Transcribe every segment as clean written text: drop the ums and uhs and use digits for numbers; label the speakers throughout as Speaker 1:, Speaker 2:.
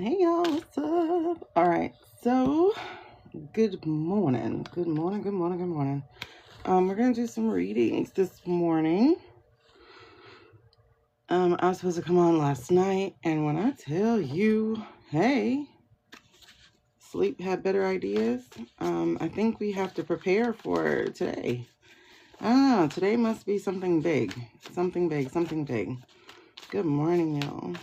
Speaker 1: Hey y'all, what's up? All right, so good morning. Good morning. We're gonna do some readings this morning. I was supposed to come on last night, and when I tell you, hey, sleep had better ideas. I think we have to prepare for today. I don't know, today must be something big. Something big. Good morning, y'all.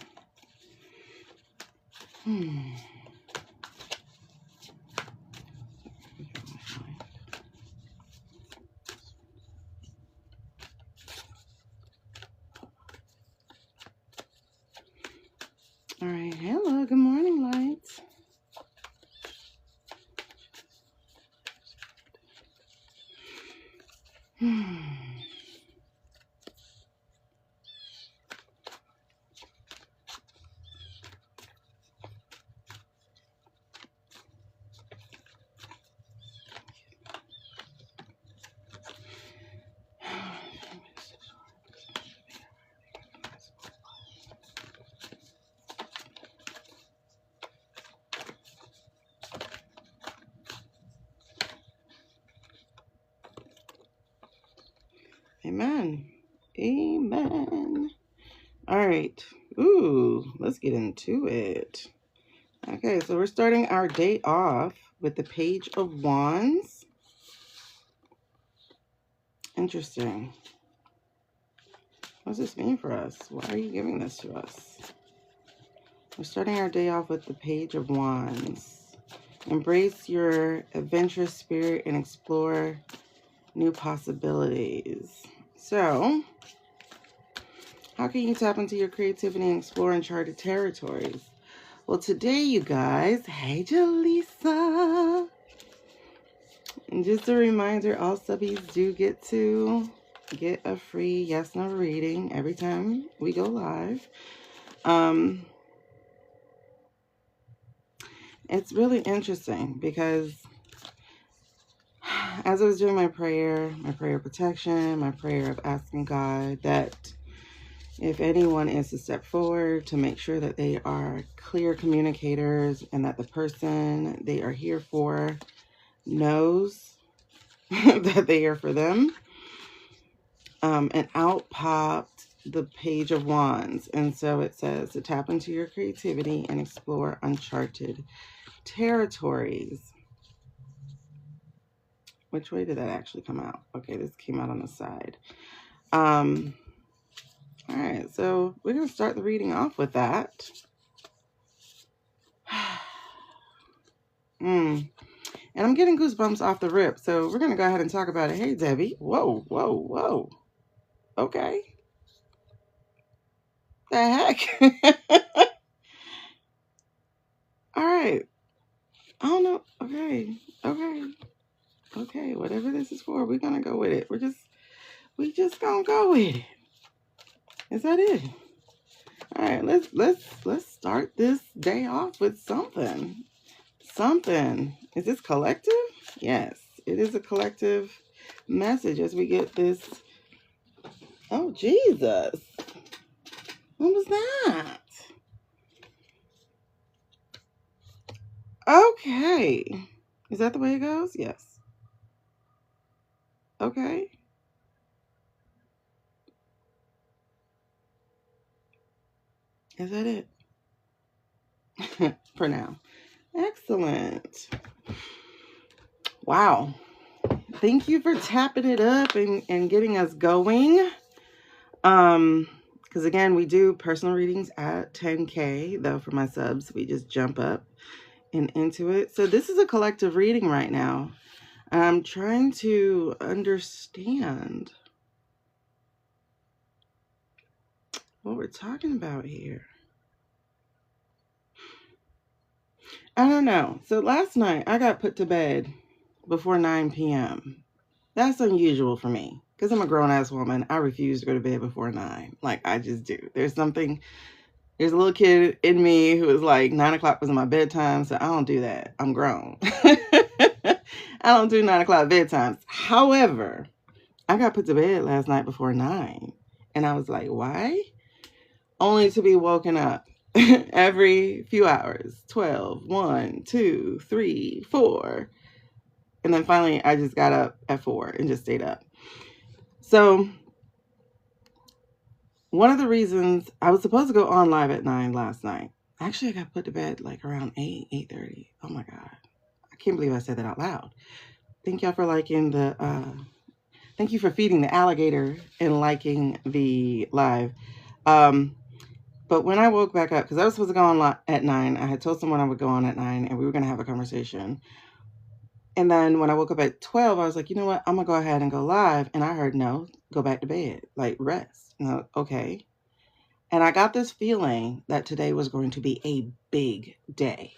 Speaker 1: All right, hello, good morning, lights. Amen. All right. Ooh, let's get into it. Okay, so we're starting our day off with the Page of Wands. Interesting. What does this mean for us? Why are you giving this to us? We're starting our day off with the Page of Wands. Embrace your adventurous spirit and explore new possibilities. So, how can you tap into your creativity and explore uncharted territories? Well, today, you guys, hey, Jaleesa. And just a reminder, all subbies do get to get a free yes/no reading every time we go live. It's really interesting because as I was doing my prayer of protection, my prayer of asking God that if anyone is to step forward to make sure that they are clear communicators and that the person they are here for knows that they are for them. And out popped the Page of Wands. And so it says to tap into your creativity and explore uncharted territories. Which way did that actually come out? Okay, this came out on the side. All right, so we're going to start the reading off with that. And I'm getting goosebumps off the rip, so we're going to go ahead and talk about it. Hey, Debbie. Whoa. Okay. The heck? All right. I don't know. Okay. Whatever this is for, we're going to go with it. We just going to go with it. Is that it? All right, let's start this day off with something. Is this collective? Yes, it is a collective message as we get this. Oh, Jesus. What was that? Okay. Is that the way it goes? Yes. Okay. Is that it? For now. Excellent. Wow. Thank you for tapping it up and getting us going. Because again, we do personal readings at 10K, though for my subs, we just jump up and into it. So this is a collective reading right now. I'm trying to understand what we're talking about here. I don't know. So last night I got put to bed before 9 p.m. That's unusual for me because I'm a grown-ass woman. I refuse to go to bed before 9. Like, I just do. There's a little kid in me who is like, 9 o'clock was my bedtime, so I don't do that. I'm grown. I don't do 9 o'clock bedtimes. However, I got put to bed last night before 9. And I was like, why? Only to be woken up every few hours. 12, 1, 2, 3, 4. And then finally, I just got up at 4 and just stayed up. So one of the reasons I was supposed to go on live at 9 last night. Actually, I got put to bed like around 8, 8:30. Oh my God. I can't believe I said that out loud. Thank y'all for liking thank you for feeding the alligator and liking the live. But when I woke back up, because I was supposed to go on at 9, I had told someone I would go on at 9 and we were going to have a conversation. And then when I woke up at 12, I was like, you know what? I'm going to go ahead and go live. And I heard, no, go back to bed, like rest. Okay. And I got this feeling that today was going to be a big day.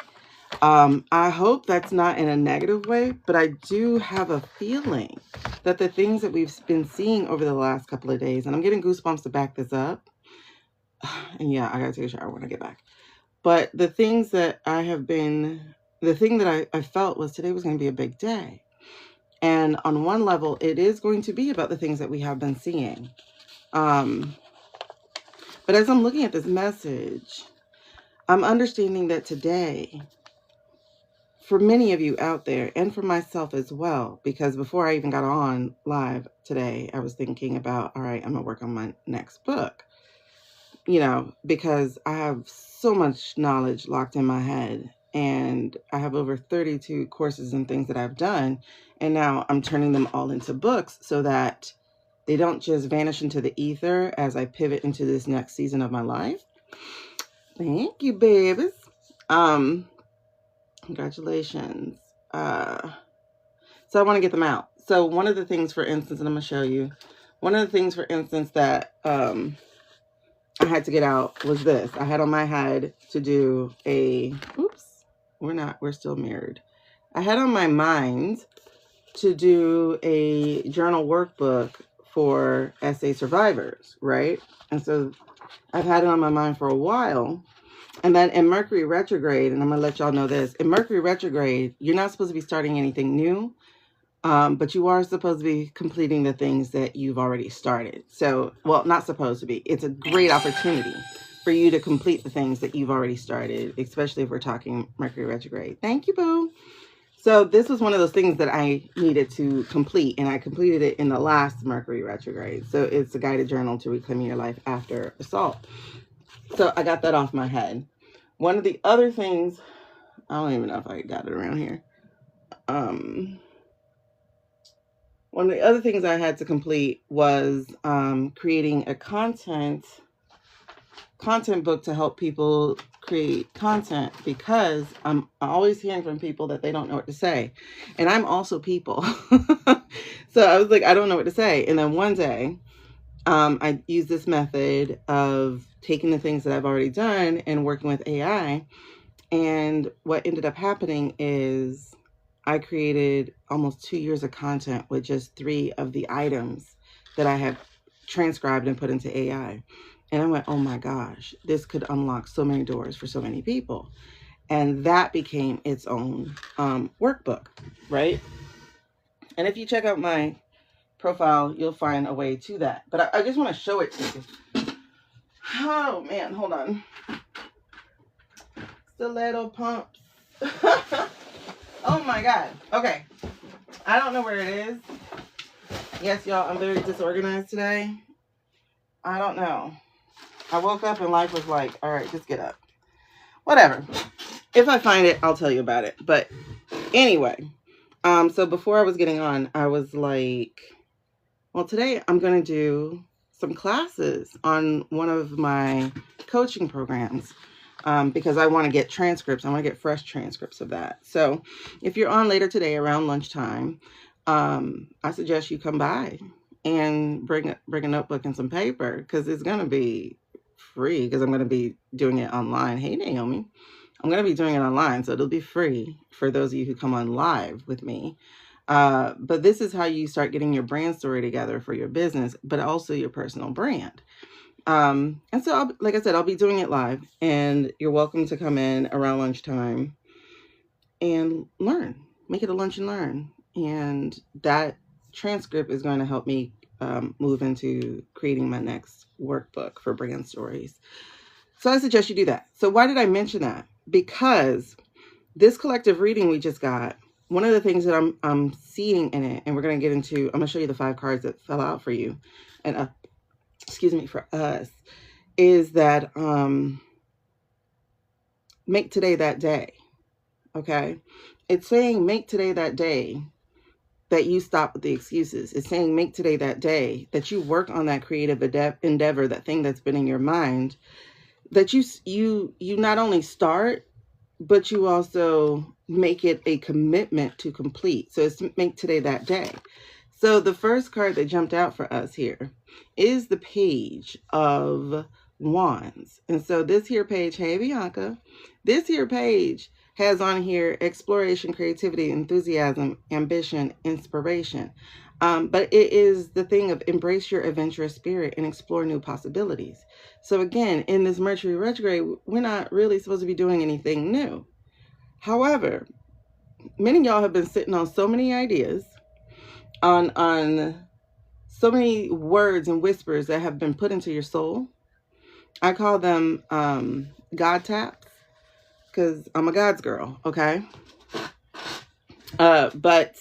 Speaker 1: I hope that's not in a negative way, but I do have a feeling that the things that we've been seeing over the last couple of days, and I'm getting goosebumps to back this up. And yeah, I gotta take a shower when I get back. But the things that the thing that I felt was today was going to be a big day. And on one level, it is going to be about the things that we have been seeing. But as I'm looking at this message, I'm understanding that today, for many of you out there, and for myself as well, because before I even got on live today, I was thinking about, all right, I'm going to work on my next book. You know, because I have so much knowledge locked in my head, and I have over 32 courses and things that I've done. And now I'm turning them all into books so that they don't just vanish into the ether as I pivot into this next season of my life. Thank you, babies. Congratulations. So I want to get them out. So one of the things, for instance, and I'm going to show you, one of the things, for instance, that I had to get out was this. I had on my head to do we're still mirrored. I had on my mind to do a journal workbook for SA survivors, right? And so I've had it on my mind for a while. And then in Mercury retrograde, and I'm going to let y'all know this, in Mercury retrograde, you're not supposed to be starting anything new. But you are supposed to be completing the things that you've already started. So, well, not supposed to be. It's a great opportunity for you to complete the things that you've already started, especially if we're talking Mercury retrograde. Thank you, boo. So this was one of those things that I needed to complete, and I completed it in the last Mercury retrograde. So it's a guided journal to reclaiming your life after assault. So I got that off my head. One of the other things, I don't even know if I got it around here. One of the other things I had to complete was creating a content book to help people create content, because I'm always hearing from people that they don't know what to say. And I'm also people. So I was like, I don't know what to say. And then one day, I used this method of taking the things that I've already done and working with AI. And what ended up happening is I created almost 2 years of content with just 3 of the items that I had transcribed and put into AI. And I went, oh my gosh, this could unlock so many doors for so many people. And that became its own workbook, right? And if you check out my profile, you'll find a way to that. But I just want to show it to you. Oh man, hold on. Stiletto pumps. Oh my God. Okay. I don't know where it is. Yes, y'all, I'm very disorganized today. I don't know. I woke up and life was like, all right, just get up. Whatever. If I find it, I'll tell you about it. But anyway, so before I was getting on, I was like, well, today I'm going to do some classes on one of my coaching programs. Because I want to get transcripts. I want to get fresh transcripts of that. So if you're on later today around lunchtime, I suggest you come by and bring a notebook and some paper, because it's going to be free, because I'm going to be doing it online. Hey, Naomi. I'm going to be doing it online, so it'll be free for those of you who come on live with me. But this is how you start getting your brand story together for your business, but also your personal brand. And so, like I said, I'll be doing it live, and you're welcome to come in around lunchtime and learn. Make it a lunch and learn. And that transcript is going to help me move into creating my next workbook for brand stories. So I suggest you do that. So why did I mention that? Because this collective reading we just got, one of the things that I'm seeing in it, and we're going to get into, I'm going to show you the 5 cards that fell out for you, and excuse me, for us, is that make today that day. Okay, it's saying make today that day that you stop with the excuses. It's saying make today that day that you work on that creative endeavor, that thing that's been in your mind, that you not only start, but you also make it a commitment to complete. So it's make today that day. So the first card that jumped out for us here is the Page of Wands. And so this here page, hey Bianca, this here page has on here exploration, creativity, enthusiasm, ambition, inspiration. But it is the thing of embrace your adventurous spirit and explore new possibilities. So again, in this Mercury retrograde, we're not really supposed to be doing anything new. However, many of y'all have been sitting on so many ideas, on so many words and whispers that have been put into your soul. I call them God taps, because I'm a God's girl, okay? But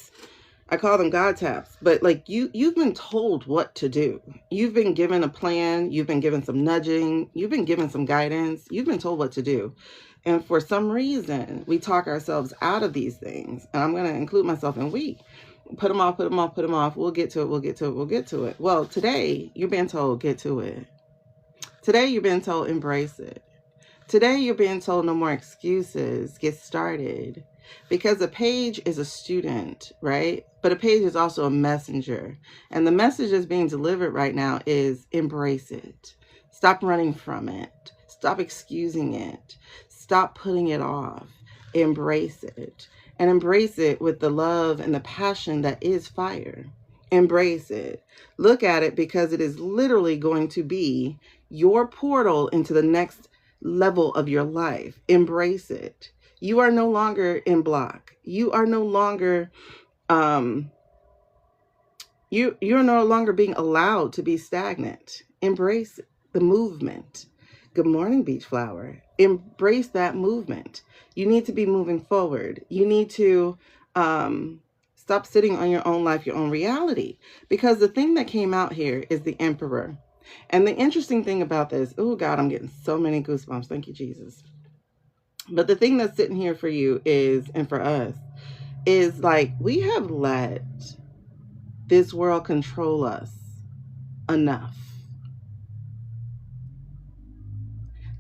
Speaker 1: I call them God taps. But like you've been told what to do. You've been given a plan. You've been given some nudging. You've been given some guidance. You've been told what to do. And for some reason, we talk ourselves out of these things. And I'm going to include myself in we. Put them off, put them off, put them off. We'll get to it, we'll get to it, we'll get to it. Well, today, you're being told, get to it. Today, you're being told, embrace it. Today, you're being told, no more excuses, get started. Because a page is a student, right? But a page is also a messenger. And the message that's being delivered right now is embrace it. Stop running from it. Stop excusing it. Stop putting it off. Embrace it. And embrace it with the love and the passion that is fire. Embrace it. Look at it, because it is literally going to be your portal into the next level of your life. Embrace it. You are no longer in block. You are no longer you're no longer being allowed to be stagnant. Embrace the movement. Good morning, beach flower. Embrace that movement. You need to be moving forward. You need to stop sitting on your own life, your own reality. Because the thing that came out here is the Emperor. And the interesting thing about this, oh God, I'm getting so many goosebumps. Thank you, Jesus. But the thing that's sitting here for you is, and for us, is like we have let this world control us enough.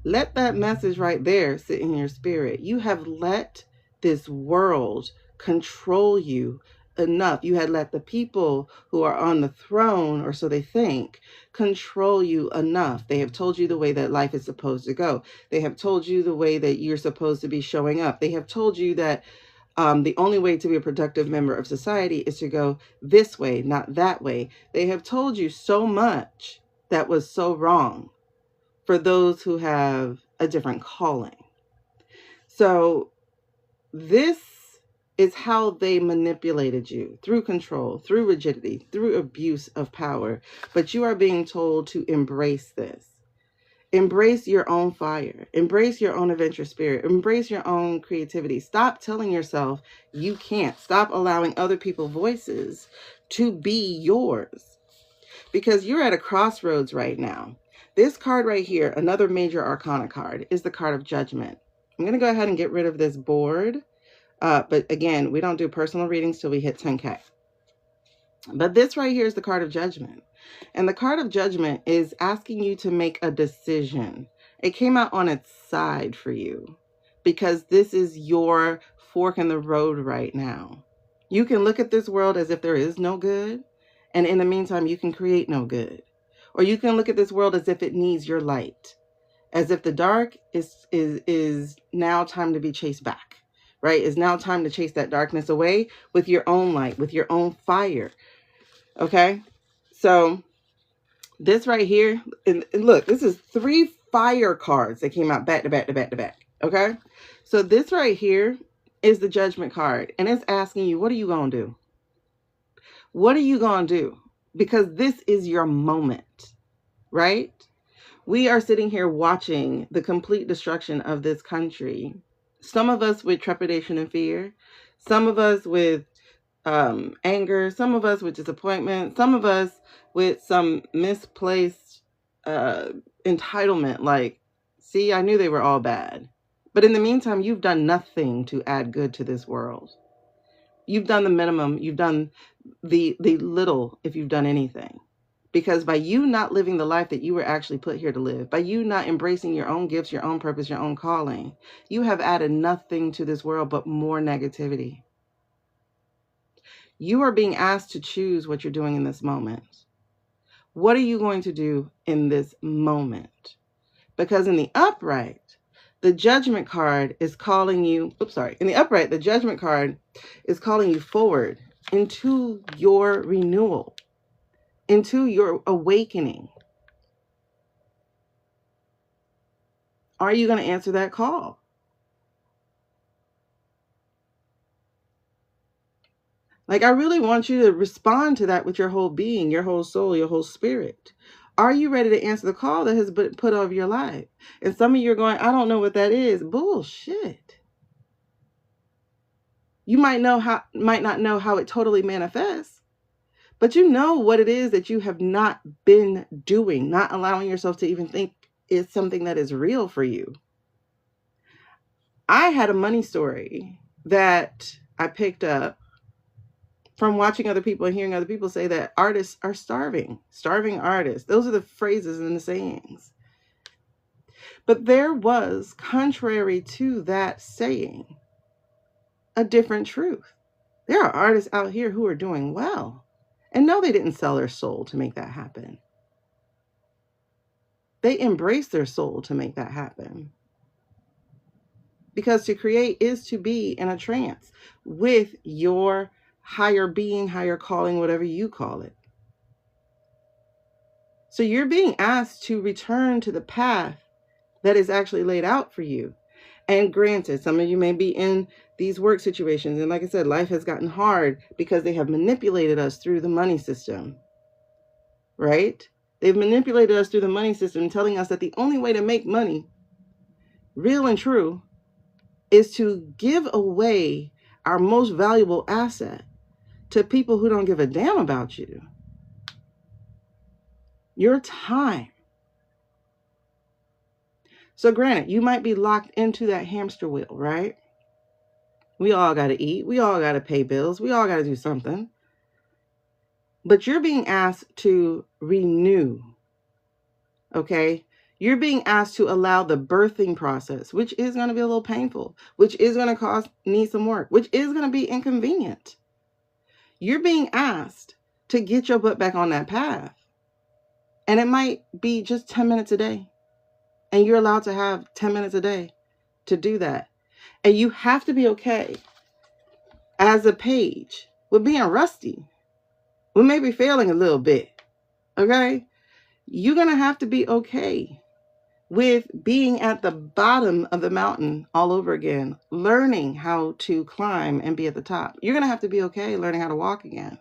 Speaker 1: Let that message right there sit in your spirit. You have let this world control you enough. You had let the people who are on the throne, or so they think, control you enough. They have told you the way that life is supposed to go. They have told you the way that you're supposed to be showing up. They have told you that the only way to be a productive member of society is to go this way, not that way. They have told you so much that was so wrong for those who have a different calling. So this is how they manipulated you, through control, through rigidity, through abuse of power. But you are being told to embrace this. Embrace your own fire. Embrace your own adventure spirit. Embrace your own creativity. Stop telling yourself you can't. Stop allowing other people's voices to be yours. Because you're at a crossroads right now. This card right here, another major arcana card, is the card of judgment. I'm going to go ahead and get rid of this board. But again, we don't do personal readings till we hit 10K. But this right here is the card of judgment. And the card of judgment is asking you to make a decision. It came out on its side for you because this is your fork in the road right now. You can look at this world as if there is no good. And in the meantime, you can create no good. Or you can look at this world as if it needs your light. As if the dark is now time to be chased back. Right? It's now time to chase that darkness away with your own light, with your own fire. Okay? So this right here, and look, this is 3 fire cards that came out back to back to back to back. Okay? So this right here is the judgment card. And it's asking you, what are you going to do? What are you going to do? Because this is your moment. Right? We are sitting here watching the complete destruction of this country. Some of us with trepidation and fear, some of us with anger, some of us with disappointment, some of us with some misplaced entitlement, like, see, I knew they were all bad. But in the meantime, you've done nothing to add good to this world. You've done the minimum. You've done the little, if you've done anything. Because by you not living the life that you were actually put here to live, by you not embracing your own gifts, your own purpose, your own calling, you have added nothing to this world but more negativity. You are being asked to choose what you're doing in this moment. What are you going to do in this moment? Because in the upright, the judgment card is calling you, in the upright, the judgment card is calling you forward into your renewal, into your awakening. Are you going to answer that call? Like, I really want you to respond to that with your whole being, your whole soul, your whole spirit. Are you ready to answer the call that has been put over your life? And some of you are going, I don't know what that is. Bullshit. You might not know how it totally manifests, but you know what it is that you have not been doing, not allowing yourself to even think is something that is real for you. I had a money story that I picked up from watching other people and hearing other people say that artists are starving artists. Those are the phrases and the sayings. But there was, contrary to that saying, a different truth. There are artists out here who are doing well. And no, they didn't sell their soul to make that happen. They embraced their soul to make that happen. Because to create is to be in a trance with your higher being, higher calling, whatever you call it. So you're being asked to return to the path that is actually laid out for you. And granted, some of you may be in these work situations. And like I said, life has gotten hard because they have manipulated us through the money system, right? They've manipulated us through the money system, telling us that the only way to make money, real and true, is to give away our most valuable asset to people who don't give a damn about you. Your time. So granted, you might be locked into that hamster wheel, right? We all got to eat. We all got to pay bills. We all got to do something. But you're being asked to renew, okay? You're being asked to allow the birthing process, which is going to be a little painful, which is going to need some work, which is going to be inconvenient. You're being asked to get your butt back on that path. And it might be just 10 minutes a day. And you're allowed to have 10 minutes a day to do that. And you have to be okay as a page with being rusty, with maybe failing a little bit. Okay? You're going to have to be okay with being at the bottom of the mountain all over again, learning how to climb and be at the top. You're going to have to be okay learning how to walk again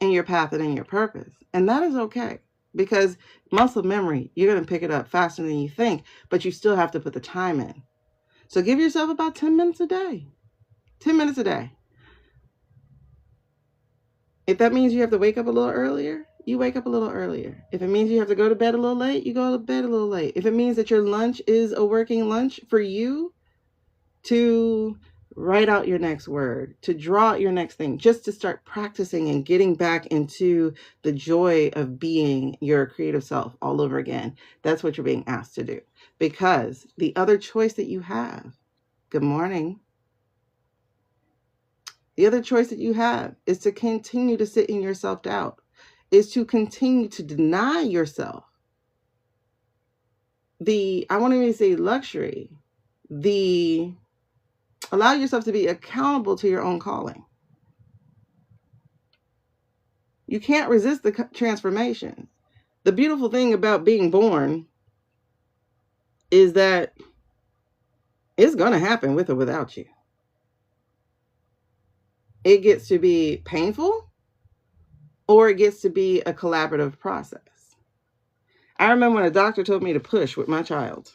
Speaker 1: in your path and in your purpose. And that is okay. Because muscle memory, you're going to pick it up faster than you think, but you still have to put the time in. So give yourself about 10 minutes a day. 10 minutes a day. If that means you have to wake up a little earlier, you wake up a little earlier. If it means you have to go to bed a little late, you go to bed a little late. If it means that your lunch is a working lunch for you to write out your next word, to draw out your next thing, just to start practicing and getting back into the joy of being your creative self all over again. That's what you're being asked to do. Because the other choice that you have, good morning, the other choice that you have is to continue to sit in your self-doubt, is to continue to deny yourself I won't even say luxury, allow yourself to be accountable to your own calling. You can't resist the transformation. The beautiful thing about being born is that it's going to happen with or without you. It gets to be painful or it gets to be a collaborative process. I remember when a doctor told me to push with my child.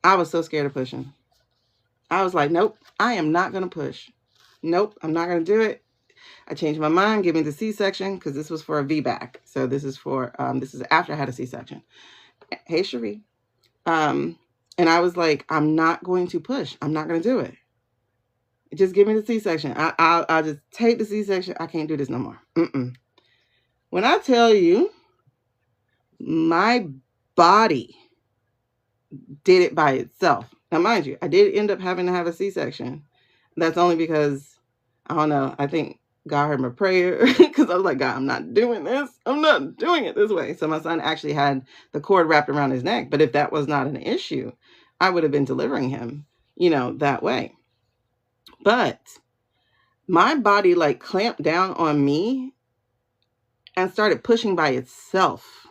Speaker 1: I was so scared of pushing. I was like, nope, I am not going to push. Nope, I'm not going to do it. I changed my mind, gave me the C-section, because this was for a VBAC. So this is for, this is after I had a C-section. Hey, Cherie. And I was like, I'm not going to push. I'm not going to do it. Just give me the C-section. I'll just take the C-section. I can't do this no more. When I tell you, my body did it by itself. Now, mind you, I did end up having to have a C-section. That's only because, I don't know, I think God heard my prayer, because I was like, God, I'm not doing this. I'm not doing it this way. So my son actually had the cord wrapped around his neck. But if that was not an issue, I would have been delivering him, you know, that way. But my body like clamped down on me and started pushing by itself.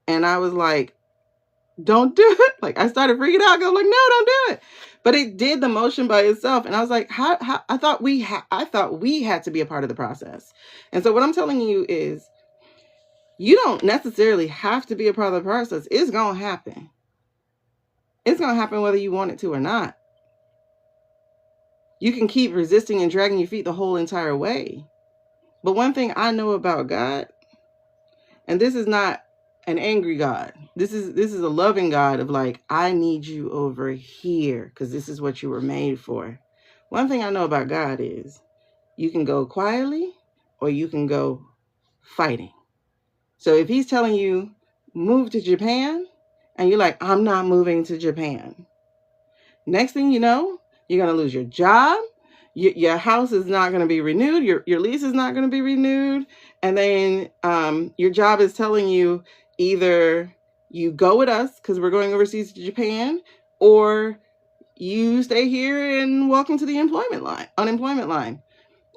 Speaker 1: And I was like, don't do it. Like, I started freaking out. I was like, no, don't do it. But it did the motion by itself. And I was like, how I thought we had to be a part of the process. And so what I'm telling you is, you don't necessarily have to be a part of the process. It's going to happen. It's going to happen whether you want it to or not. You can keep resisting and dragging your feet the whole entire way. But one thing I know about God, and this is not an angry God. This is a loving God of like, I need you over here because this is what you were made for. One thing I know about God is you can go quietly or you can go fighting. So if he's telling you move to Japan and you're like, I'm not moving to Japan. Next thing you know, you're going to lose your job. Your house is not going to be renewed. Your lease is not going to be renewed. And then your job is telling you either you go with us because we're going overseas to Japan, or you stay here and welcome to the unemployment line.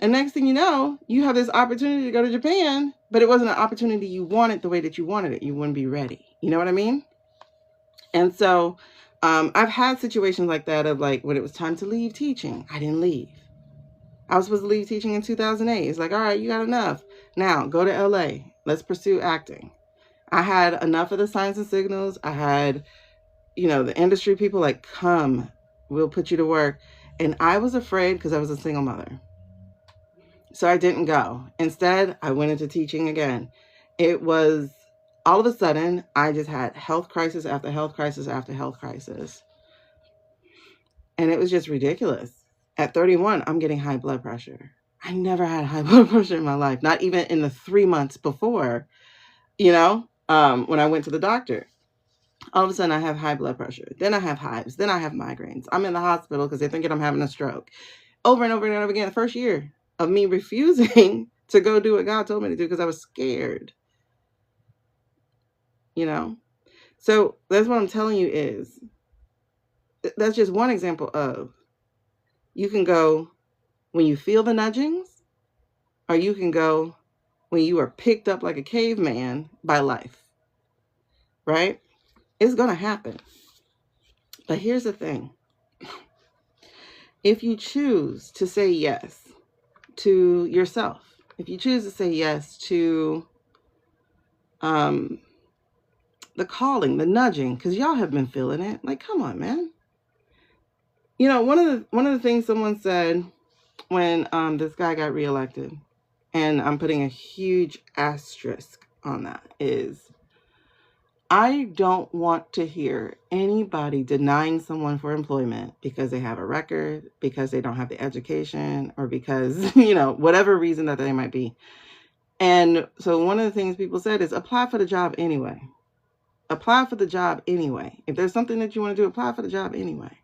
Speaker 1: And next thing you know, you have this opportunity to go to Japan, but it wasn't an opportunity you wanted the way that you wanted it. You wouldn't be ready. You know what I mean? And so I've had situations like that of like when it was time to leave teaching, I didn't leave. I was supposed to leave teaching in 2008. It's like, all right, you got enough. Now go to LA. Let's pursue acting. I had enough of the signs and signals. I had, you know, the industry people like, come, we'll put you to work. And I was afraid because I was a single mother. So I didn't go. Instead, I went into teaching again. It was all of a sudden, I just had health crisis after health crisis after health crisis. And it was just ridiculous. At 31, I'm getting high blood pressure. I never had high blood pressure in my life, not even in the 3 months before, you know, when I went to the doctor. All of a sudden, I have high blood pressure. Then I have hives. Then I have migraines. I'm in the hospital because they're thinking I'm having a stroke. Over and over and over again, the first year of me refusing to go do what God told me to do because I was scared. You know? So that's what I'm telling you is, that's just one example of, you can go when you feel the nudgings, or you can go when you are picked up like a caveman by life, right? It's going to happen. But here's the thing. If you choose to say yes to yourself, if you choose to say yes to the calling, the nudging, because y'all have been feeling it. Like, come on, man. You know, one of the things someone said when this guy got reelected, and I'm putting a huge asterisk on that, is I don't want to hear anybody denying someone for employment because they have a record, because they don't have the education, or because, you know, whatever reason that they might be. And so one of the things people said is apply for the job anyway. Apply for the job anyway. If there's something that you want to do, apply for the job anyway.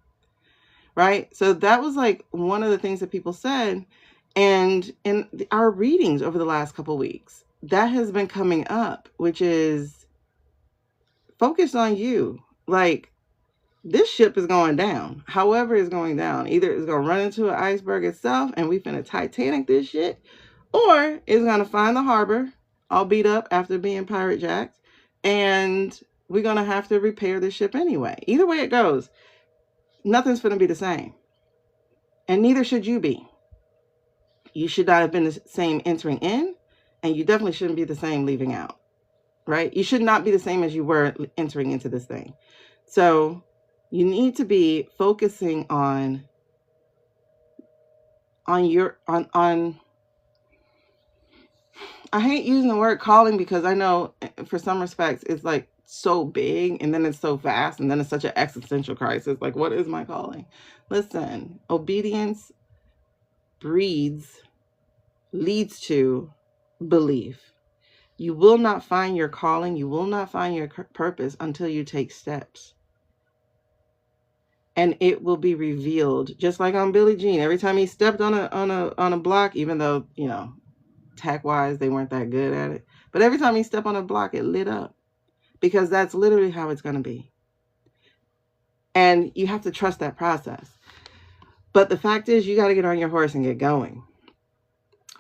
Speaker 1: Right? So that was like one of the things that people said. And in our readings over the last couple of weeks, that has been coming up, which is focus on you. Like, this ship is going down. However it's going down. Either it's going to run into an iceberg itself and we finna Titanic this shit, or it's going to find the harbor all beat up after being pirate jacked, and we're going to have to repair the ship anyway. Either way it goes, nothing's going to be the same. And neither should you be. You should not have been the same entering in, And you definitely shouldn't be the same leaving out, right? You should not be the same as you were entering into this thing. So you need to be focusing on I hate using the word calling because I know for some respects it's like so big and then it's so fast and then it's such an existential crisis. Like, what is my calling? Listen, obedience leads to belief. You will not find your calling. You will not find your purpose until you take steps. And it will be revealed, just like on Billie Jean. Every time he stepped on a block, even though, you know, tech-wise, they weren't that good at it. But every time he stepped on a block, it lit up. Because that's literally how it's going to be. And you have to trust that process. But the fact is, you got to get on your horse and get going.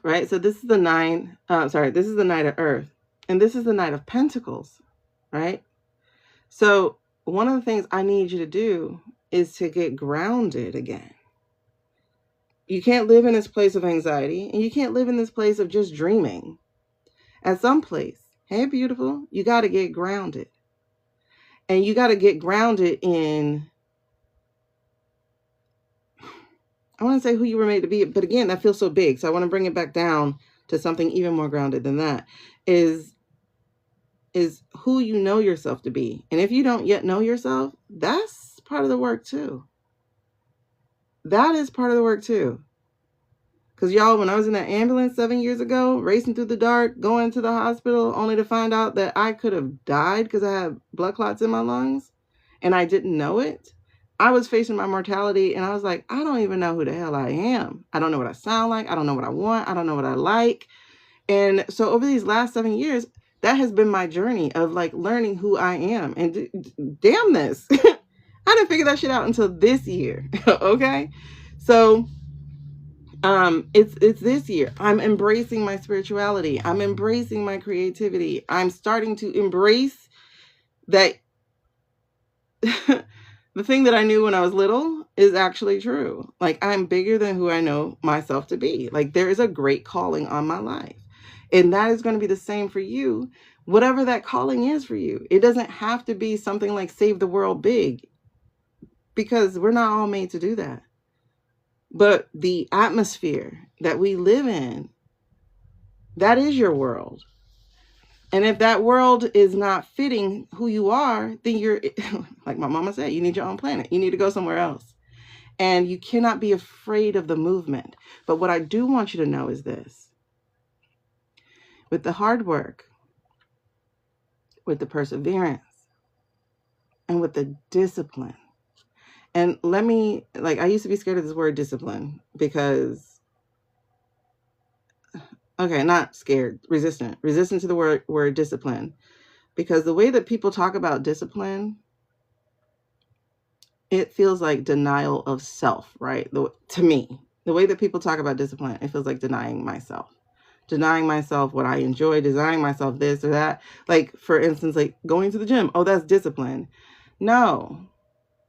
Speaker 1: Right? So this is the this is the Knight of Earth. And this is the Knight of Pentacles. Right? So one of the things I need you to do is to get grounded again. You can't live in this place of anxiety, and you can't live in this place of just dreaming. At some place, hey, beautiful, you got to get grounded. And you got to get grounded in, I want to say who you were made to be, but again, that feels so big. So I want to bring it back down to something even more grounded than that, is who you know yourself to be. And if you don't yet know yourself, that's part of the work too. That is part of the work too. Because y'all, when I was in that ambulance 7 years ago, racing through the dark, going to the hospital, only to find out that I could have died because I had blood clots in my lungs, and I didn't know it. I was facing my mortality, and I was like, I don't even know who the hell I am. I don't know what I sound like. I don't know what I want. I don't know what I like. And so over these last 7 years, that has been my journey of like learning who I am. And damn this. I didn't figure that shit out until this year. Okay. So it's this year. I'm embracing my spirituality. I'm embracing my creativity. I'm starting to embrace that the thing that I knew when I was little is actually true. Like, I'm bigger than who I know myself to be. Like, there is a great calling on my life. And that is going to be the same for you, whatever that calling is for you. It doesn't have to be something like save the world big, because we're not all made to do that. But the atmosphere that we live in, that is your world. And if that world is not fitting who you are, then you're, like my mama said, you need your own planet. You need to go somewhere else. And you cannot be afraid of the movement. But what I do want you to know is this. With the hard work, with the perseverance, and with the discipline. And let me, like, I used to be scared of this word discipline because, okay, not scared, resistant to the word discipline. Because the way that people talk about discipline, it feels like denial of self, right? To me, the way that people talk about discipline, it feels like denying myself what I enjoy, denying myself this or that. Like, for instance, like going to the gym. Oh, that's discipline. No,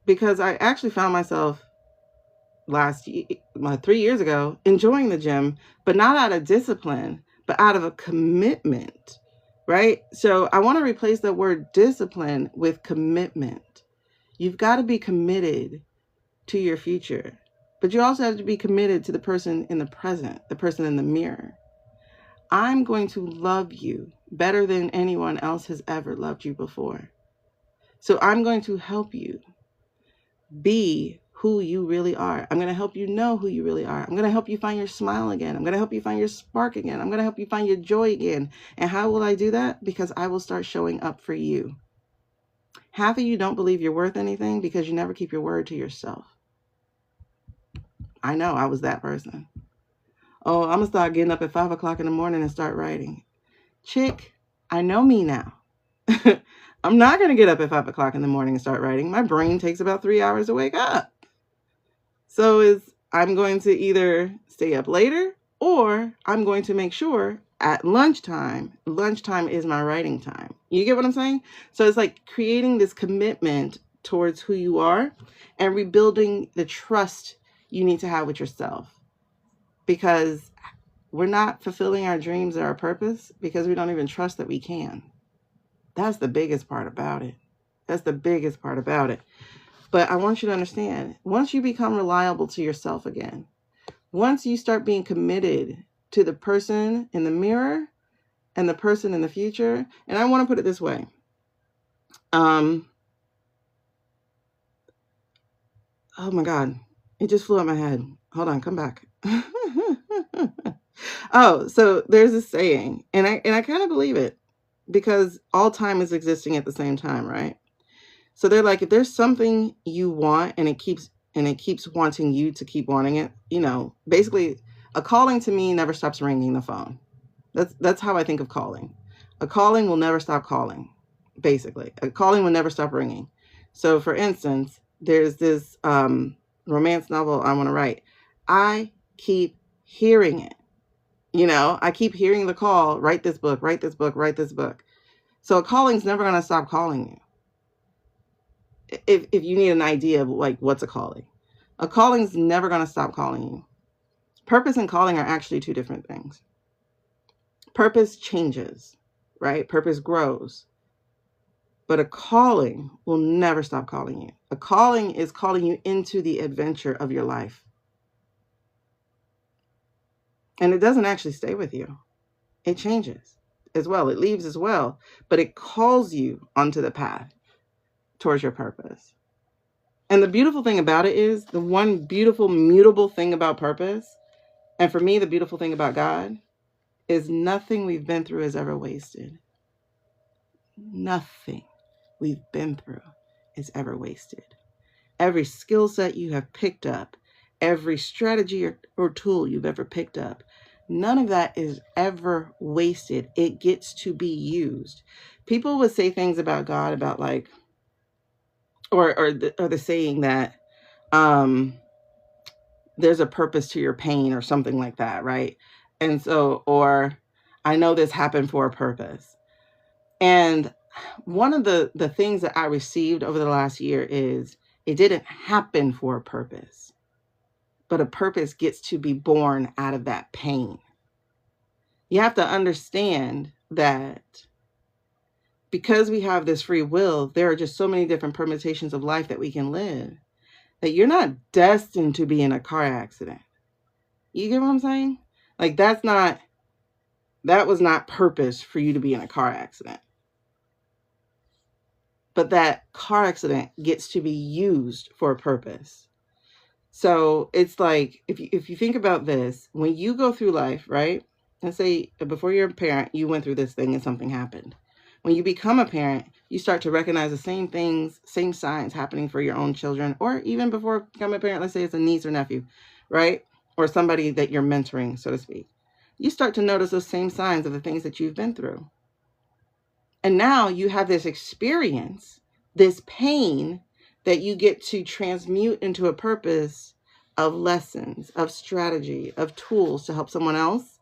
Speaker 1: because I actually found myself 3 years ago enjoying the gym, but not out of discipline, but out of a commitment, right? So I want to replace the word discipline with commitment. You've got to be committed to your future, but you also have to be committed to the person in the present, the person in the mirror. I'm going to love you better than anyone else has ever loved you before. So I'm going to help you be who you really are. I'm going to help you know who you really are. I'm going to help you find your smile again. I'm going to help you find your spark again. I'm going to help you find your joy again. And how will I do that? Because I will start showing up for you. Half of you don't believe you're worth anything because you never keep your word to yourself. I know, I was that person. Oh, I'm going to start getting up at 5 o'clock in the morning and start writing. Chick, I know me now. I'm not going to get up at 5 o'clock in the morning and start writing. My brain takes about 3 hours to wake up. So I'm going to either stay up later, or I'm going to make sure at lunchtime is my writing time. You get what I'm saying? So it's like creating this commitment towards who you are and rebuilding the trust you need to have with yourself. Because we're not fulfilling our dreams or our purpose because we don't even trust that we can. That's the biggest part about it. That's the biggest part about it. But I want you to understand, once you become reliable to yourself again, once you start being committed to the person in the mirror and the person in the future, and I want to put it this way. Oh my God, it just flew out my head. Hold on, come back. Oh, so there's a saying, and I kind of believe it, because all time is existing at the same time, right? So they're like, if there's something you want and it keeps wanting you to keep wanting it, you know, basically a calling to me never stops ringing the phone. That's how I think of calling. A calling will never stop calling. Basically, a calling will never stop ringing. So for instance, there's this romance novel I want to write. I keep hearing it. You know, I keep hearing the call, write this book, write this book, write this book. So a calling's never going to stop calling you. If you need an idea of like what's a calling's never going to stop calling you. Purpose and calling are actually two different things. Purpose changes, right? Purpose grows. But a calling will never stop calling you. A calling is calling you into the adventure of your life. And it doesn't actually stay with you. It changes as well. It leaves as well. But it calls you onto the path towards your purpose. And the beautiful thing about it is, the one beautiful, mutable thing about purpose, and for me, the beautiful thing about God, is nothing we've been through is ever wasted. Nothing we've been through is ever wasted. Every skill set you have picked up, every strategy or tool you've ever picked up, none of that is ever wasted. It gets to be used. People would say things about God, about like, or the saying that there's a purpose to your pain or something like that, right? And so, or I know this happened for a purpose. And one of the things that I received over the last year is, it didn't happen for a purpose, but a purpose gets to be born out of that pain. You have to understand that because we have this free will, there are just so many different permutations of life that we can live, that you're not destined to be in a car accident. You get what I'm saying? Like, that was not purpose for you to be in a car accident. But that car accident gets to be used for a purpose. So it's like, if you think about this, when you go through life, right? Let's say before you're a parent, you went through this thing and something happened. When you become a parent, you start to recognize the same things, same signs happening for your own children, or even before becoming a parent, let's say it's a niece or nephew, right? Or somebody that you're mentoring, so to speak. You start to notice those same signs of the things that you've been through. And now you have this experience, this pain that you get to transmute into a purpose of lessons, of strategy, of tools to help someone else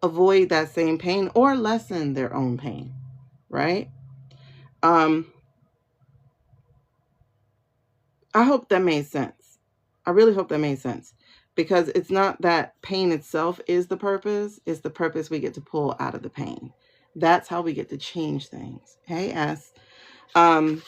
Speaker 1: avoid that same pain or lessen their own pain, right? I hope that made sense. I really hope that made sense, because it's not that pain itself is the purpose. It's the purpose we get to pull out of the pain. That's how we get to change things. Hey, S. And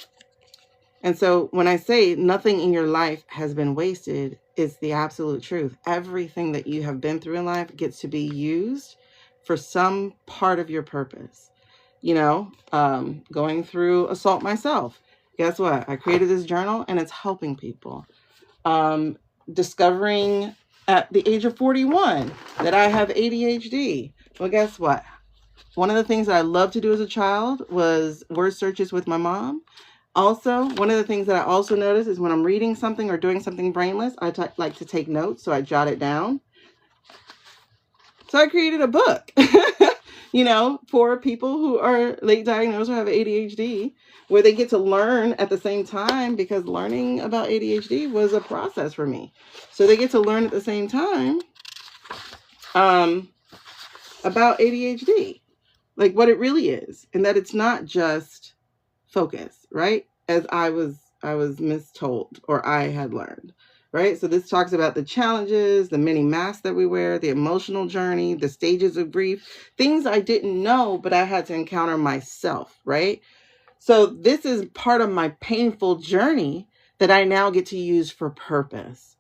Speaker 1: so when I say nothing in your life has been wasted, it's the absolute truth. Everything that you have been through in life gets to be used for some part of your purpose. You know, going through assault myself. Guess what? I created this journal and it's helping people. Discovering at the age of 41 that I have ADHD. Well, guess what? One of the things that I loved to do as a child was word searches with my mom. Also, one of the things that I also notice is when I'm reading something or doing something brainless, I like to take notes, so I jot it down. So I created a book, you know, for people who are late diagnosed or have ADHD, where they get to learn at the same time, because learning about ADHD was a process for me. So they get to learn at the same time about ADHD, like what it really is, and that it's not just focus, right? As I was mistold, or I had learned, right? So this talks about the challenges, the many masks that we wear, the emotional journey, the stages of grief, things I didn't know, but I had to encounter myself, right? So this is part of my painful journey that I now get to use for purpose.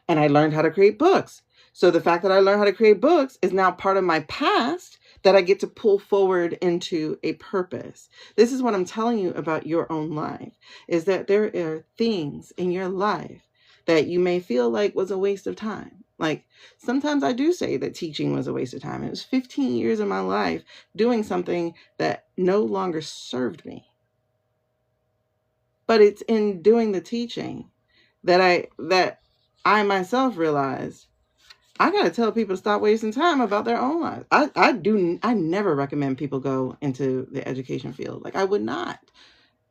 Speaker 1: And I learned how to create books. So the fact that I learned how to create books is now part of my past that I get to pull forward into a purpose. This is what I'm telling you about your own life, is that there are things in your life that you may feel like was a waste of time. Like sometimes I do say that teaching was a waste of time. It was 15 years of my life doing something that no longer served me. But it's in doing the teaching that I myself realized I got to tell people to stop wasting time about their own lives. I never recommend people go into the education field. Like I would not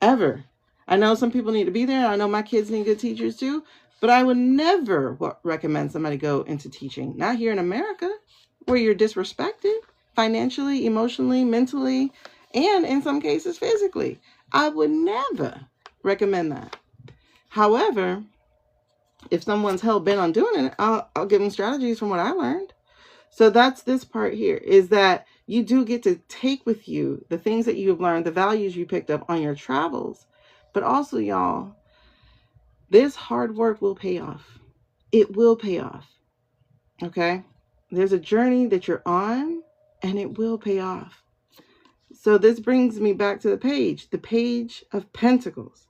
Speaker 1: ever. I know some people need to be there. I know my kids need good teachers too, but I would never recommend somebody go into teaching. Not here in America, where you're disrespected financially, emotionally, mentally, and in some cases physically. I would never recommend that. However, if someone's hell bent on doing it, I'll give them strategies from what I learned. So that's this part here, is that you do get to take with you the things that you have learned, the values you picked up on your travels. But also, y'all, this hard work will pay off. It will pay off. Okay? There's a journey that you're on, and it will pay off. So this brings me back to the Page of Pentacles.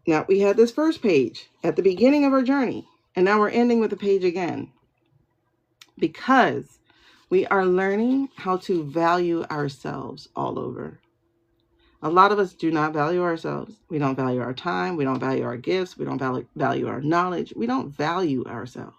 Speaker 1: Now, we had this first page at the beginning of our journey, and now we're ending with the page again, because we are learning how to value ourselves all over. A lot of us do not value ourselves. We don't value our time. We don't value our gifts. We don't value our knowledge. We don't value ourselves.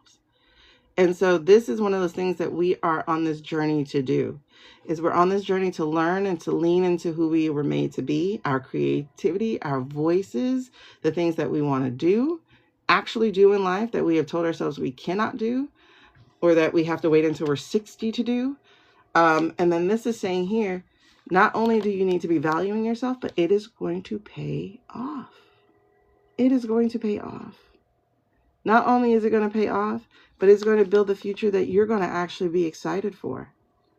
Speaker 1: And so this is one of those things that we are on this journey to do, is we're on this journey to learn and to lean into who we were made to be, our creativity, our voices, the things that we want to do, actually do in life that we have told ourselves we cannot do, or that we have to wait until we're 60 to do. And then this is saying here, not only do you need to be valuing yourself, but it is going to pay off. It is going to pay off. Not only is it going to pay off, but it's going to build the future that you're going to actually be excited for.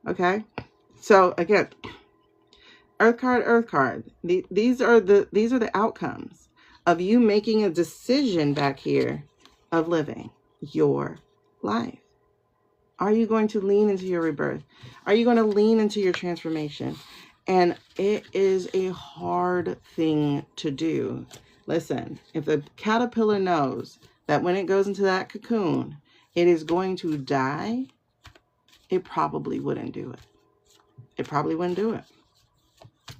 Speaker 1: Okay? So again, Earth card. These are the outcomes of you making a decision back here of living your life. Are you going to lean into your rebirth? Are you going to lean into your transformation? And it is a hard thing to do. Listen, if the caterpillar knows that when it goes into that cocoon, it is going to die, it probably wouldn't do it. It probably wouldn't do it.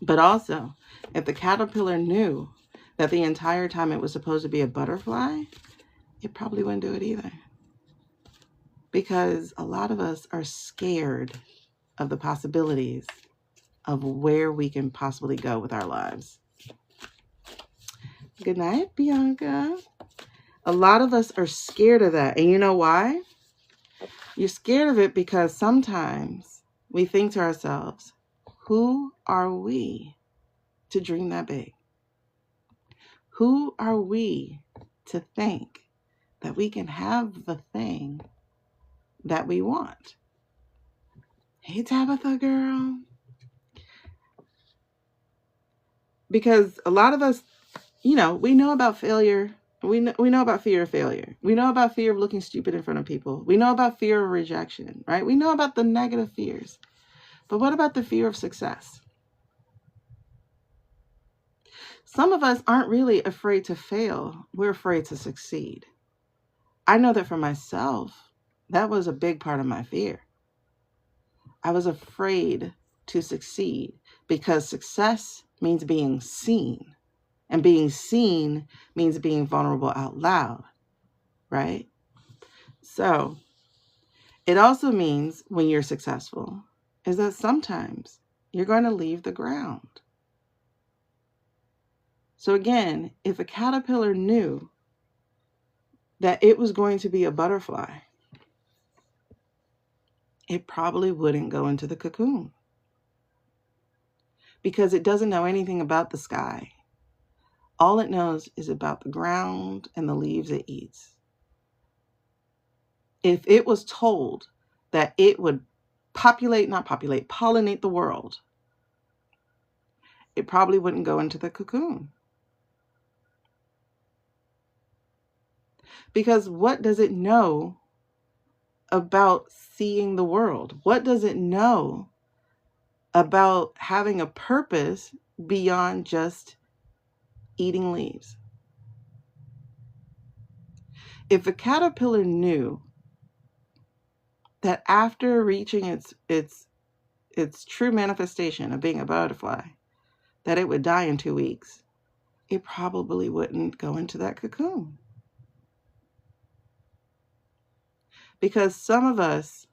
Speaker 1: But also, if the caterpillar knew that the entire time it was supposed to be a butterfly, it probably wouldn't do it either. Because a lot of us are scared of the possibilities of where we can possibly go with our lives. Good night, Bianca. A lot of us are scared of that. And you know why? You're scared of it because sometimes we think to ourselves, who are we to dream that big? Who are we to think that we can have the thing that we want? Hey, Tabitha girl. Because a lot of us, we know about failure. We know about fear of failure. We know about fear of looking stupid in front of people. We know about fear of rejection, right? We know about the negative fears. But what about the fear of success? Some of us aren't really afraid to fail. We're afraid to succeed. I know that for myself, that was a big part of my fear. I was afraid to succeed because success means being seen. And being seen means being vulnerable out loud, right? So it also means when you're successful is that sometimes you're going to leave the ground. So again, if a caterpillar knew that it was going to be a butterfly, it probably wouldn't go into the cocoon because it doesn't know anything about the sky. All it knows is about the ground and the leaves it eats. If it was told that it would pollinate the world, it probably wouldn't go into the cocoon. Because what does it know about seeing the world? What does it know about having a purpose beyond just eating leaves? If a caterpillar knew that after reaching its true manifestation of being a butterfly, that it would die in 2 weeks, it probably wouldn't go into that cocoon. Because some of us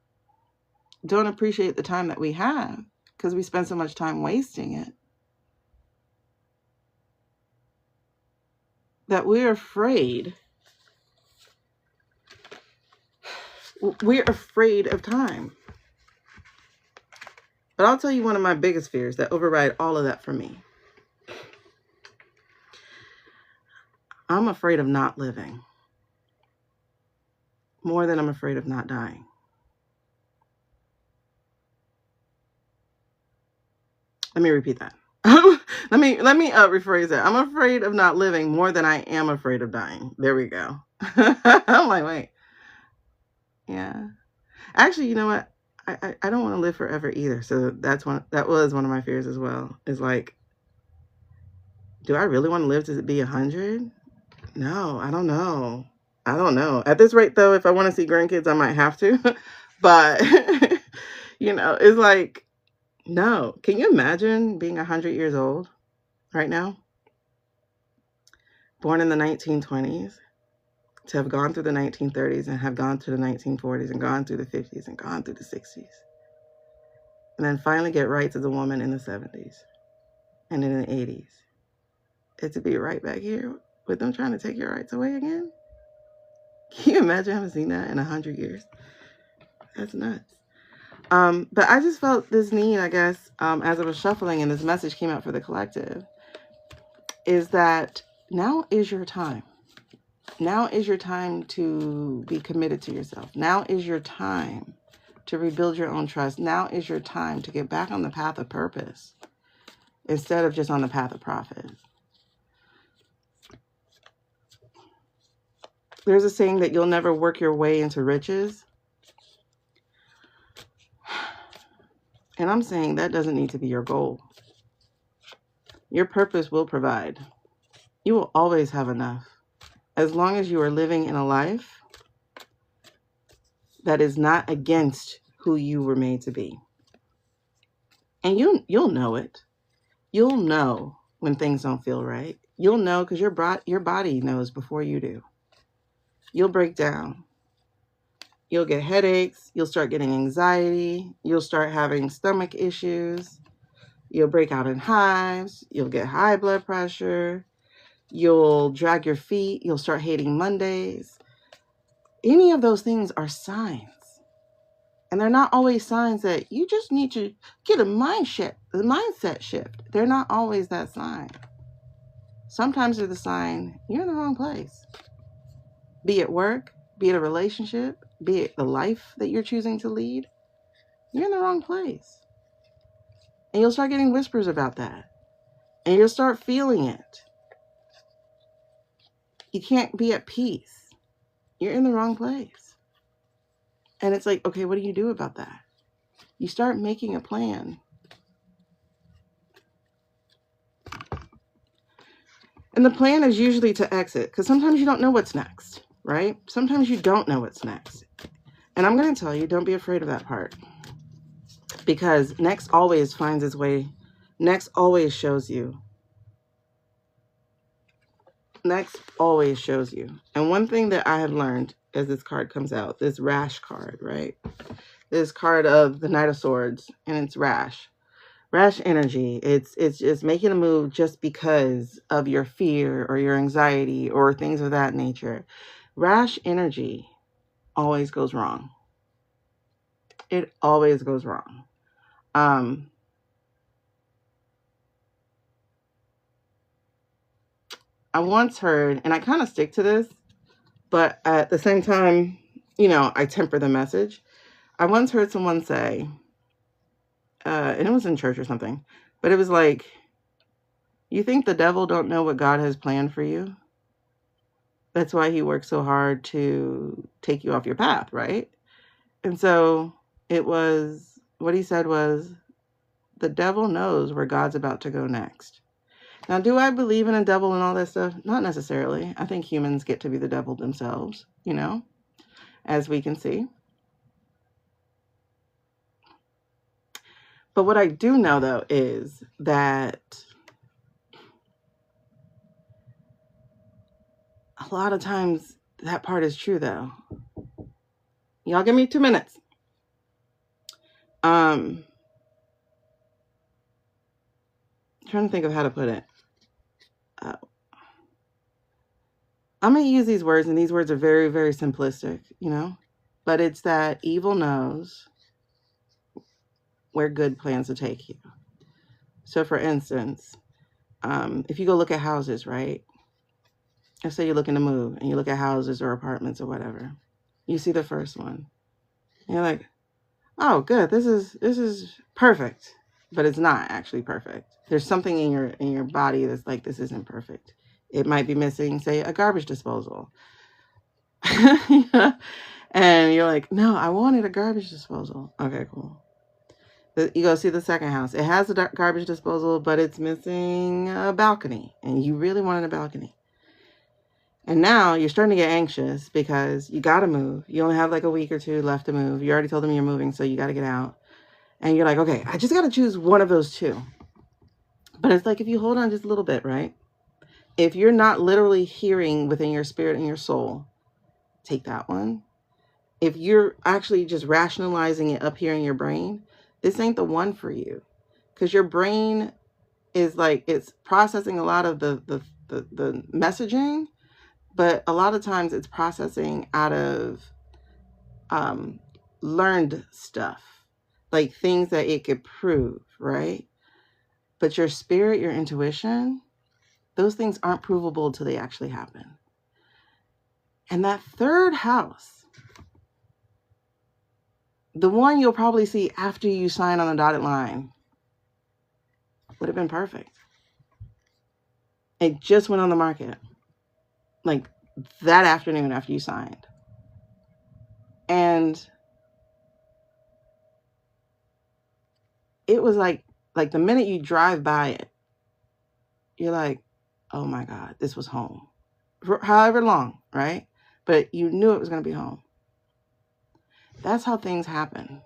Speaker 1: don't appreciate the time that we have because we spend so much time wasting it, that we're afraid. We're afraid of time. But I'll tell you one of my biggest fears that override all of that for me. I'm afraid of not living more than I'm afraid of not dying. Let me repeat that. let me rephrase that. I'm afraid of not living more than I am afraid of dying. There we go. I'm like, wait. Yeah. Actually, you know what? I don't want to live forever either. So that was one of my fears as well. Is like, do I really want to live to be 100? No, I don't know. At this rate, though, if I want to see grandkids, I might have to. But, it's like, no. Can you imagine being 100 years old right now? Born in the 1920s, to have gone through the 1930s and have gone through the 1940s and gone through the 50s and gone through the 60s. And then finally get rights as a woman in the 70s and in the 80s. And to be right back here with them trying to take your rights away again? Can you imagine having seen that in 100 years? That's nuts. But I just felt this need, I guess, as I was shuffling and this message came out for the collective, is that now is your time. Now is your time to be committed to yourself. Now is your time to rebuild your own trust. Now is your time to get back on the path of purpose instead of just on the path of profit. There's a saying that you'll never work your way into riches. And I'm saying that doesn't need to be your goal. Your purpose will provide. You will always have enough. As long as you are living in a life that is not against who you were made to be. And you'll know it. You'll know when things don't feel right. You'll know because your body knows before you do. You'll break down. You'll get headaches. You'll start getting anxiety. You'll start having stomach issues. You'll break out in hives. You'll get high blood pressure. You'll drag your feet. You'll start hating Mondays. Any of those things are signs. And they're not always signs that you just need to get a mindset shift. They're not always that sign. Sometimes they're the sign you're in the wrong place. Be it work, be it a relationship, be it the life that you're choosing to lead. You're in the wrong place. And you'll start getting whispers about that. And you'll start feeling it. You can't be at peace. You're in the wrong place. And it's like, okay, what do you do about that? You start making a plan. And the plan is usually to exit, because sometimes you don't know what's next, right? Sometimes you don't know what's next. And I'm going to tell you, don't be afraid of that part. Because next always finds its way. Next always shows you. Next always shows you. And one thing that I have learned as this card comes out, this rash card, right? This card of the Knight of Swords, and it's rash. Rash energy. It's just making a move just because of your fear or your anxiety or things of that nature. Rash energy always goes wrong. It always goes wrong. I once heard, and I kind of stick to this, but at the same time, you know, I temper the message. I once heard someone say, and it was in church or something, but it was like, you think the devil don't know what God has planned for you? That's why he works so hard to take you off your path, right? And so it was, what he said was, the devil knows where God's about to go next. Now, do I believe in a devil and all that stuff? Not necessarily. I think humans get to be the devil themselves, you know, as we can see. But what I do know, though, is that a lot of times that part is true, though. Y'all give me 2 minutes. Trying to think of how to put it. I'm going to use these words, and these words are very, very simplistic, you know, but it's that evil knows where good plans to take you. So, for instance, if you go look at houses, right? Let's say you're looking to move, and you look at houses or apartments or whatever. You see the first one, and you're like, "Oh, good, this is perfect," but it's not actually perfect. There's something in your body that's like, this isn't perfect. It might be missing, say, a garbage disposal. And you're like, no, I wanted a garbage disposal. Okay, cool. You go see the second house. It has a garbage disposal, but it's missing a balcony. And you really wanted a balcony. And now you're starting to get anxious because you got to move. You only have like a week or 2 left to move. You already told them you're moving, so you got to get out. And you're like, okay, I just got to choose one of those 2. But it's like, if you hold on just a little bit, right? If you're not literally hearing within your spirit and your soul, take that one. If you're actually just rationalizing it up here in your brain, this ain't the one for you. Because your brain is like, it's processing a lot of the messaging, but a lot of times it's processing out of learned stuff, like things that it could prove, right? But your spirit, your intuition, those things aren't provable until they actually happen. And that third house, the one you'll probably see after you sign on the dotted line, would have been perfect. It just went on the market like that afternoon after you signed. And it was like the minute you drive by it, you're like, oh my God, this was home. For however long, right? But you knew it was going to be home. That's how things happen.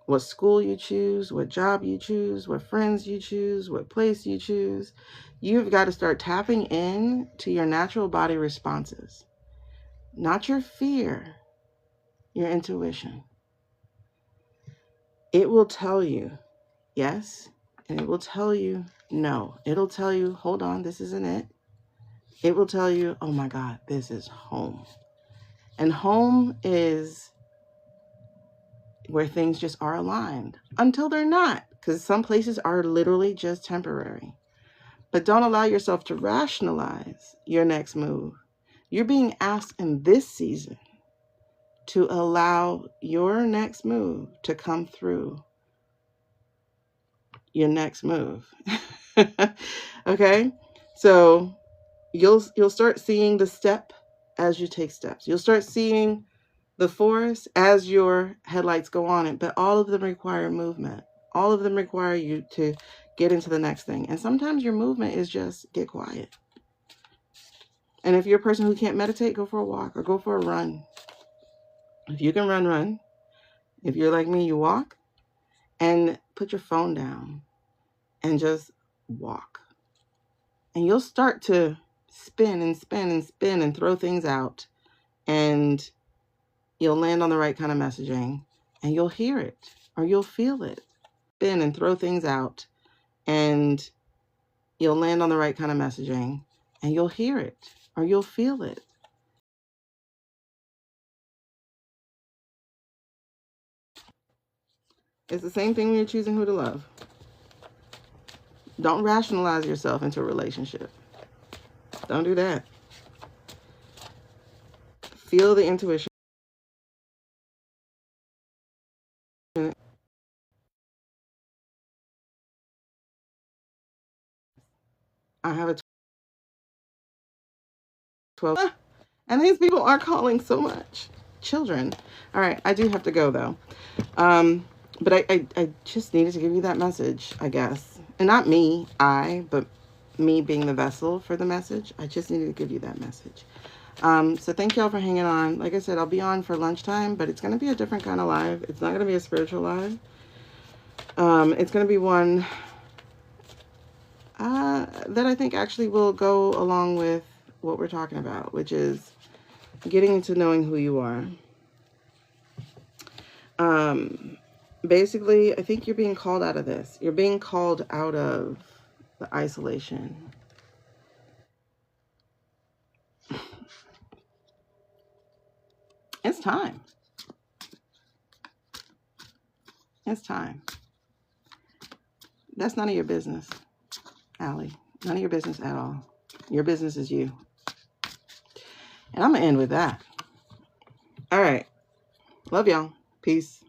Speaker 1: What school you choose, what job you choose, what friends you choose, what place you choose. You've got to start tapping in to your natural body responses. Not your fear, your intuition. It will tell you yes, and it will tell you no. It'll tell you, hold on, this isn't it. It will tell you, oh my God, this is home. And home is where things just are aligned until they're not, because some places are literally just temporary. But don't allow yourself to rationalize your next move. You're being asked in this season to allow your next move to come through your next move. Okay? So you'll start seeing the step as you take steps. You'll start seeing the forest as your headlights go on it, but all of them require movement. All of them require you to get into the next thing. And sometimes your movement is just get quiet. And if you're a person who can't meditate, go for a walk or go for a run. If you can run, run. If you're like me, you walk and put your phone down and just walk. And you'll start to spin and spin and spin and throw things out. And you'll land on the right kind of messaging and you'll hear it or you'll feel it. Spin and throw things out and you'll land on the right kind of messaging and you'll hear it or you'll feel it. It's the same thing when you're choosing who to love. Don't rationalize yourself into a relationship. Don't do that. Feel the intuition. I have a 12. And these people are calling so much. Children. All right, I do have to go, though. But I just needed to give you that message, I guess. And not me, but me being the vessel for the message. I just needed to give you that message. So thank y'all for hanging on. Like I said, I'll be on for lunchtime, but it's going to be a different kind of live. It's not going to be a spiritual live. It's going to be one that I think actually will go along with what we're talking about, which is getting into knowing who you are. Basically, I think you're being called out of this. You're being called out of the isolation. It's time. It's time. That's none of your business, Allie. None of your business at all. Your business is you. And I'm going to end with that. All right. Love y'all. Peace.